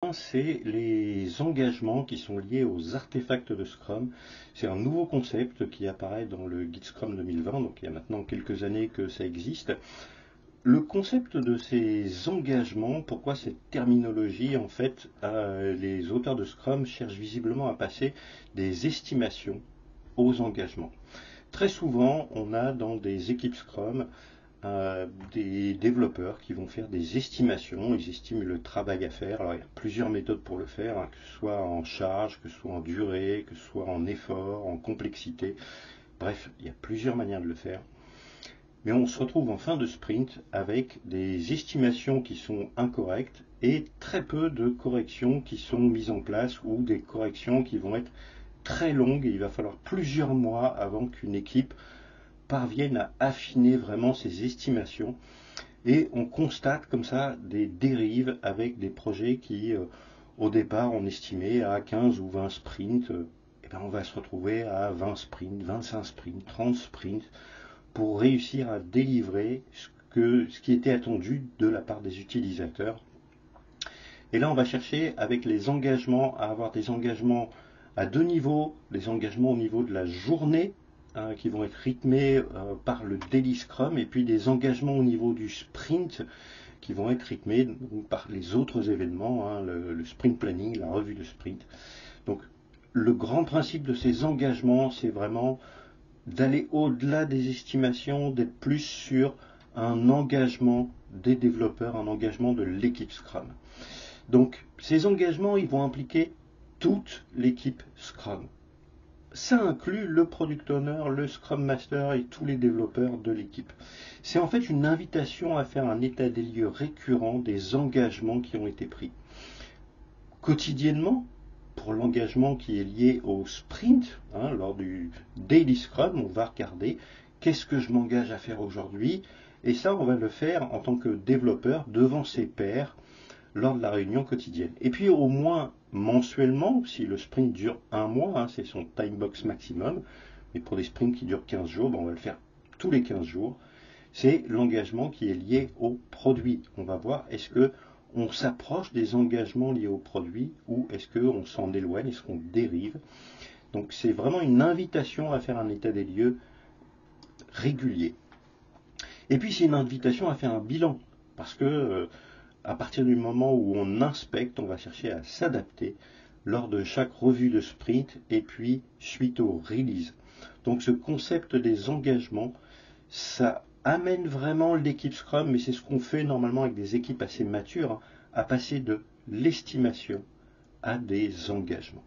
point, c'est les engagements qui sont liés aux artefacts de Scrum. C'est un nouveau concept qui apparaît dans le guide Scrum 2020, donc il y a maintenant quelques années que ça existe. Le concept de ces engagements, pourquoi cette terminologie? En fait, les auteurs de Scrum cherchent visiblement à passer des estimations aux engagements. Très souvent, on a dans des équipes Scrum des développeurs qui vont faire des estimations, ils estiment le travail à faire. Alors il y a plusieurs méthodes pour le faire, hein, que ce soit en charge, que ce soit en durée, que ce soit en effort, en complexité. Bref, il y a plusieurs manières de le faire. Mais on se retrouve en fin de sprint avec des estimations qui sont incorrectes et très peu de corrections qui sont mises en place ou des corrections qui vont être très longues et il va falloir plusieurs mois avant qu'une équipe parvienne à affiner vraiment ses estimations. Et on constate comme ça des dérives avec des projets qui, au départ, on estimait à 15 ou 20 sprints. Et ben on va se retrouver à 20 sprints, 25 sprints, 30 sprints pour réussir à délivrer ce qui était attendu de la part des utilisateurs. Et là, on va chercher avec les engagements à avoir des engagements à deux niveaux, des engagements au niveau de la journée qui vont être rythmés par le Daily Scrum et puis des engagements au niveau du sprint qui vont être rythmés par les autres événements, le sprint planning, la revue de sprint. Donc le grand principe de ces engagements, c'est vraiment d'aller au-delà des estimations, d'être plus sur un engagement des développeurs, un engagement de l'équipe Scrum. Donc ces engagements, ils vont impliquer toute l'équipe Scrum. Ça inclut le Product Owner, le Scrum Master et tous les développeurs de l'équipe. C'est en fait une invitation à faire un état des lieux récurrent des engagements qui ont été pris. Quotidiennement, pour l'engagement qui est lié au sprint, lors du Daily Scrum, on va regarder qu'est-ce que je m'engage à faire aujourd'hui. Et ça, on va le faire en tant que développeur devant ses pairs lors de la réunion quotidienne. Et puis au moins mensuellement, si le sprint dure un mois, c'est son time box maximum, mais pour des sprints qui durent 15 jours, on va le faire tous les 15 jours. C'est l'engagement qui est lié au produit. On va voir est-ce que on s'approche des engagements liés au produit ou est-ce qu'on s'en éloigne, est-ce qu'on dérive. Donc c'est vraiment une invitation à faire un état des lieux régulier. Et puis c'est une invitation à faire un bilan, parce que à partir du moment où on inspecte, on va chercher à s'adapter lors de chaque revue de sprint et puis suite au release. Donc ce concept des engagements, ça amène vraiment l'équipe Scrum, mais c'est ce qu'on fait normalement avec des équipes assez matures, à passer de l'estimation à des engagements.